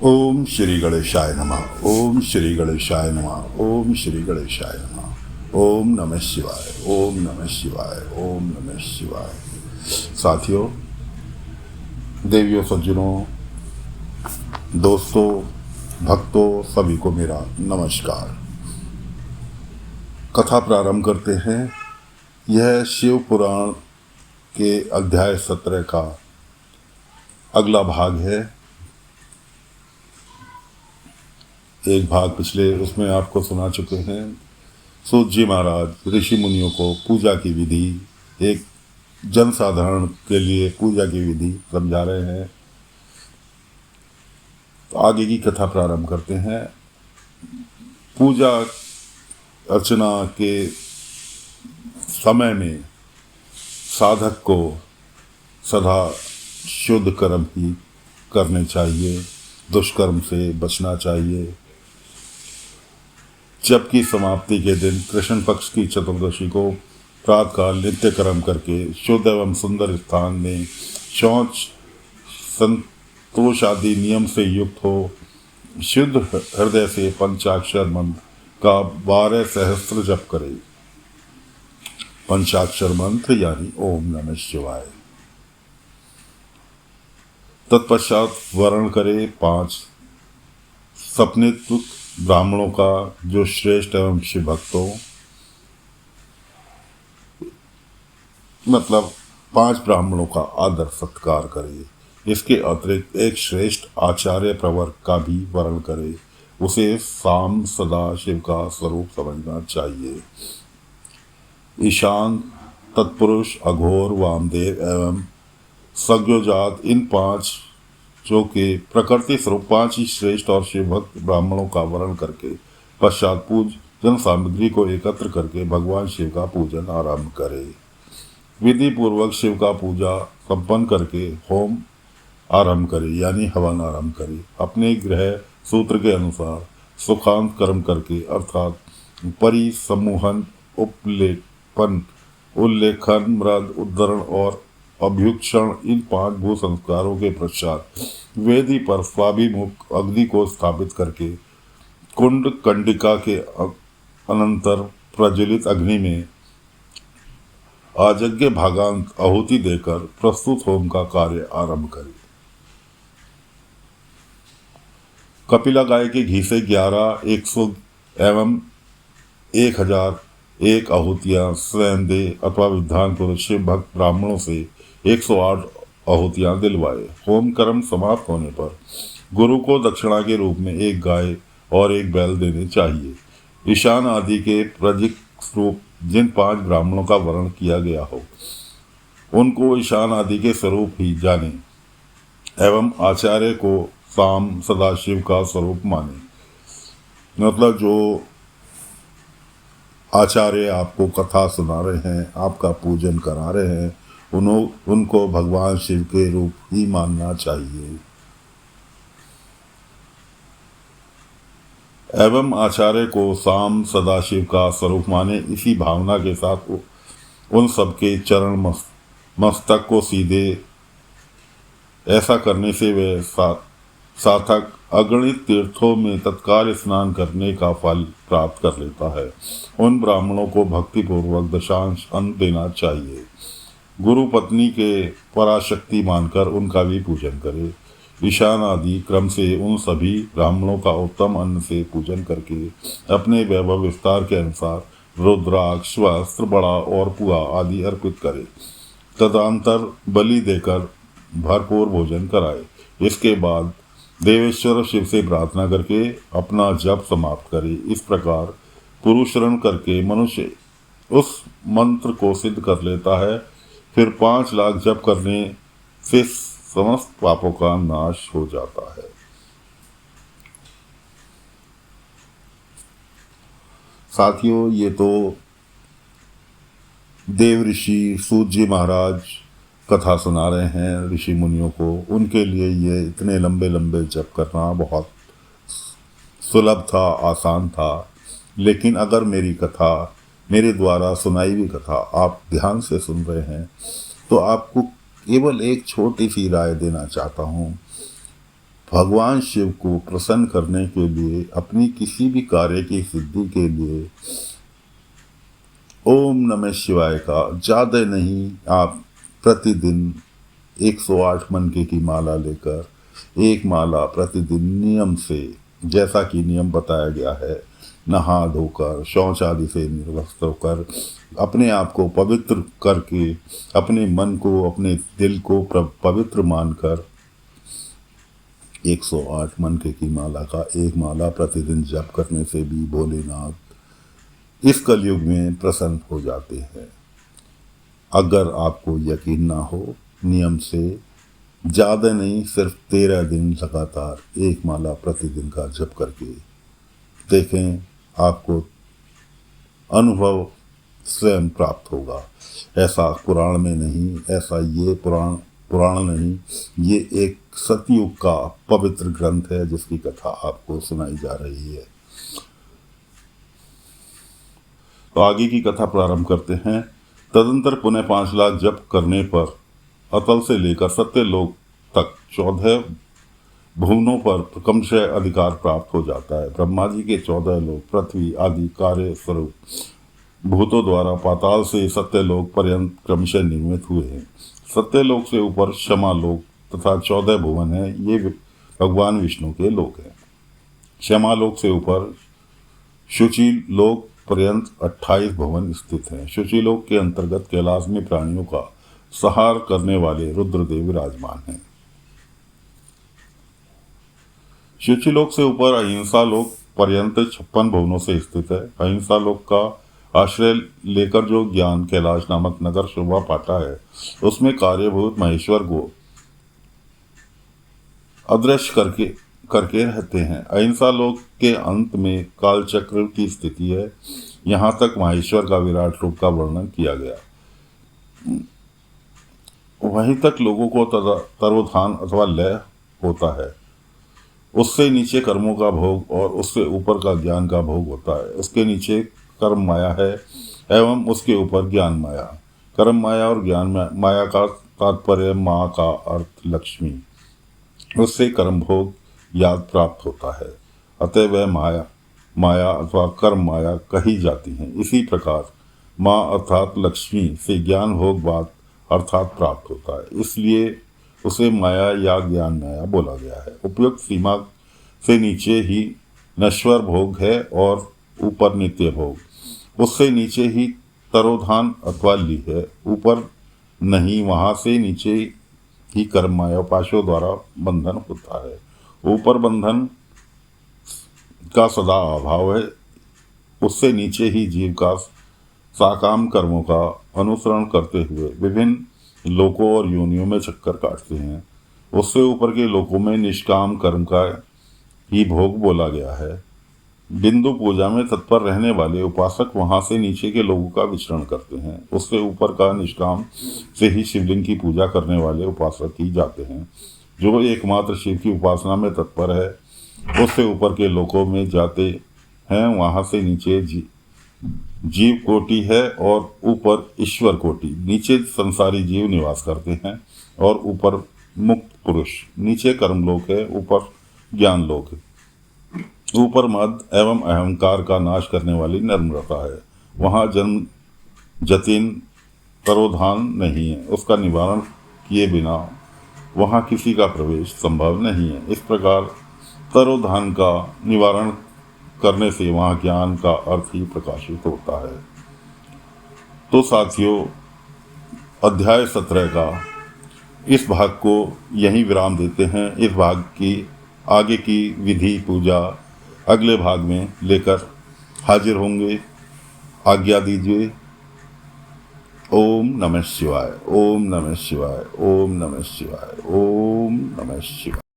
ओम श्री गणेशाय नमः। ओम श्री गणेशाय नमः। ओम श्री गणेशाय नमः। ओम नमः शिवाय। ओम नमः शिवाय। ओम नमः शिवाय। साथियों, देवियों, सज्जनों, दोस्तों, भक्तों, सभी को मेरा नमस्कार। कथा प्रारंभ करते हैं। यह शिव पुराण के अध्याय 17 का अगला भाग है। एक भाग पिछले उसमें आपको सुना चुके हैं। सूत जी महाराज ऋषि मुनियों को पूजा की विधि, एक जनसाधारण के लिए पूजा की विधि समझा रहे हैं। तो आगे की कथा प्रारंभ करते हैं। पूजा अर्चना के समय में साधक को सदा शुद्ध कर्म ही करने चाहिए, दुष्कर्म से बचना चाहिए। जबकि समाप्ति के दिन कृष्ण पक्ष की चतुर्दशी को प्रातःकाल नित्य कर्म करके शुद्ध एवं सुंदर स्थान में शौच संतोष आदि नियम से युक्त हो शुद्ध हृदय से पंचाक्षर मंत्र का 12 सहस्त्र जप करे। पंचाक्षर मंत्र यानी ओम नमः शिवाय। तत्पश्चात वर्ण करे 5 सपनित ब्राह्मणों का, जो श्रेष्ठ एवं शिव भक्तों, मतलब 5 ब्राह्मणों का आदर सत्कार करे। इसके अतिरिक्त एक श्रेष्ठ आचार्य प्रवर्ग का भी वर्ण करे। उसे साम सदा शिव का स्वरूप समझना चाहिए। ईशान, तत्पुरुष, अघोर, वामदेव एवं सज्ञोजात, इन 5 जो कि प्रकृति स्वरूप 5 ही श्रेष्ठ और शिवभक्त ब्राह्मणों का वर्ण करके पश्चात पूजन सामग्री को एकत्र करके भगवान शिव का पूजन आरंभ करे। विधि पूर्वक शिव का पूजा संपन्न करके होम आरंभ करे यानी हवन आरंभ करे। अपने ग्रह सूत्र के अनुसार सुखांत कर्म करके अर्थात परिसमूहन, उपलेपन, उल्लेखन, मृद, उद्धरण और अभ्युक्षण, इन 5 भू संस्कारों के पश्चात वेदी पर स्वाभिमुख अग्नि को स्थापित करके कुंड कंडिका के अनंतर प्रज्वलित अग्नि में आजज्ञ भागांत आहुति देकर प्रस्तुत होम का कार्य आरंभ करे। कपिला गाय के घी से 11, 100 एवं 1001 आहुतियां स्वयं दे अथवा विद्वान पुरुष शिव भक्त ब्राह्मणों से 108 आहुतियां दिलवाए। होम कर्म समाप्त होने पर गुरु को दक्षिणा के रूप में 1 गाय और 1 बैल देने चाहिए। ईशान आदि के प्रजिक स्वरूप जिन 5 ब्राह्मणों का वर्ण किया गया हो उनको ईशान आदि के स्वरूप ही जाने एवं आचार्य को साम सदाशिव का स्वरूप माने। मतलब जो आचार्य आपको कथा सुना रहे हैं, आपका पूजन करा रहे हैं, उनको भगवान शिव के रूप ही मानना चाहिए एवं आचार्य को साम सदाशिव का स्वरूप माने। इसी भावना के साथ उन सबके चरण मस्तक को सीधे। ऐसा करने से वे साधक अगणित तीर्थों में तत्काल स्नान करने का फल प्राप्त कर लेता है। उन ब्राह्मणों को भक्तिपूर्वक दशांश अन्न देना चाहिए। गुरु पत्नी के पराशक्ति मानकर उनका भी पूजन करे। ईशान आदि क्रम से उन सभी ब्राह्मणों का उत्तम अन्न से पूजन करके अपने वैभव विस्तार के अनुसार रुद्राक्ष, वस्त्र, बड़ा और पुआ आदि अर्पित करे। तदंतर बलि देकर भरपूर भोजन कराए। इसके बाद देवेश्वर शिव से प्रार्थना करके अपना जप समाप्त करे। इस प्रकार पुरुषरण करके मनुष्य उस मंत्र को सिद्ध कर लेता है। फिर 5 लाख जप करने से समस्त पापों का नाश हो जाता है। साथियों, ये तो देव ऋषि सूत जी महाराज कथा सुना रहे हैं ऋषि मुनियों को। उनके लिए ये इतने लंबे लंबे जप करना बहुत सुलभ था, आसान था। लेकिन अगर मेरी कथा, मेरे द्वारा सुनाई हुई कथा आप ध्यान से सुन रहे हैं तो आपको केवल एक छोटी सी राय देना चाहता हूँ। भगवान शिव को प्रसन्न करने के लिए, अपनी किसी भी कार्य की सिद्धि के लिए ओम नमः शिवाय का ज़्यादा नहीं, आप प्रतिदिन 108 मनके की माला लेकर एक माला प्रतिदिन नियम से, जैसा कि नियम बताया गया है, नहा धोकर शौच आदि से निर्वस्त्र होकर अपने आप को पवित्र करके, अपने मन को, अपने दिल को पवित्र मानकर 108 मनके की माला का एक माला प्रतिदिन जप करने से भी भोलेनाथ इस कलयुग में प्रसन्न हो जाते हैं। अगर आपको यकीन ना हो, नियम से ज़्यादा नहीं, सिर्फ 13 दिन लगातार एक माला प्रतिदिन का जप करके देखें, आपको अनुभव स्वयं प्राप्त होगा। ऐसा पुराण में नहीं, ऐसा ये पुराण नहीं, ये एक सतयुग का पवित्र ग्रंथ है जिसकी कथा आपको सुनाई जा रही है। तो आगे की कथा प्रारंभ करते हैं। तदंतर पुनः 5 लाख जप करने पर अतल से लेकर सत्यलोक तक 14 भुवनों पर क्रमशः अधिकार प्राप्त हो जाता है। ब्रह्मा जी के 14 लोक पृथ्वी आदि कार्य स्वरूप भूतों द्वारा पाताल से सत्यलोक पर्यंत क्रमशः निर्मित हुए हैं। सत्यलोक से ऊपर क्षमालोक तथा 14 भुवन है, ये भगवान विष्णु के लोक हैं। क्षमालोक से ऊपर शुचि लोक पर्यंत 28 भवन स्थित हैं। शुचि लोक के अंतर्गत कैलाश में प्राणियों का संहार करने वाले रुद्रदेव विराजमान हैं। शुचिलोक से ऊपर अहिंसा लोक पर्यंत 56 भवनों से स्थित है। अहिंसा लोक का आश्रय लेकर जो ज्ञान कैलाश नामक नगर शोभा पाता है, उसमें कार्यभूत महेश्वर को अदृश्य करके रहते हैं। अहिंसा लोक के अंत में कालचक्र की स्थिति है। यहाँ तक महेश्वर का विराट रूप का वर्णन किया गया। वहीं तक लोगों को तरोत्थान अथवा लय होता है। उससे नीचे कर्मों का भोग और उससे ऊपर का ज्ञान का भोग होता है। उसके नीचे कर्म माया है एवं उसके ऊपर ज्ञान माया। कर्म माया और ज्ञान माया का तात्पर्य माँ का अर्थ लक्ष्मी, उससे कर्म भोग याद प्राप्त होता है, अतः वह माया अथवा कर्म माया कही जाती हैं। इसी प्रकार माँ अर्थात लक्ष्मी से ज्ञान भोग बात अर्थात प्राप्त होता है, इसलिए उसे माया या ज्ञान माया बोला गया है। उपयुक्त सीमा से नीचे ही नश्वर भोग है और ऊपर नित्य भोग, उससे नीचे ही तरोधान अथवा ली है, ऊपर नहीं, वहाँ से नीचे ही कर्म माया पाशों द्वारा बंधन होता है। ऊपर बंधन का सदा अभाव है, उससे नीचे ही जीव का साकाम कर्मों का अनुसरण करते हुए विभिन्न लोकों और योनियों में चक्कर काटते हैं। उससे ऊपर के लोकों में निष्काम कर्म का ही भोग बोला गया है। बिंदु पूजा में तत्पर रहने वाले उपासक वहां से नीचे के लोगों का विचरण करते हैं। उससे ऊपर का निष्काम से ही शिवलिंग की पूजा करने वाले उपासक ही जाते हैं। जो एकमात्र शिव की उपासना में तत्पर है, उससे ऊपर के लोकों में जाते हैं। वहां से नीचे जीव कोटि है और ऊपर ईश्वर कोटि। नीचे संसारी जीव निवास करते हैं और ऊपर मुक्त पुरुष। नीचे कर्मलोक है, ऊपर ज्ञान लोक है। ऊपर मद एवं अहंकार का नाश करने वाली नम्रता है। वहाँ जन्म जतिन तरोधान नहीं है, उसका निवारण किए बिना वहाँ किसी का प्रवेश संभव नहीं है। इस प्रकार तरोधान का निवारण करने से वहाँ ज्ञान का अर्थ ही प्रकाशित होता है। तो साथियों, अध्याय 17 का इस भाग को यहीं विराम देते हैं। इस भाग की आगे की विधि पूजा अगले भाग में लेकर हाजिर होंगे। आज्ञा दीजिए। ओम नमः शिवाय, ओम नमः शिवाय, ओम नमः शिवाय, ओम नमः शिवाय।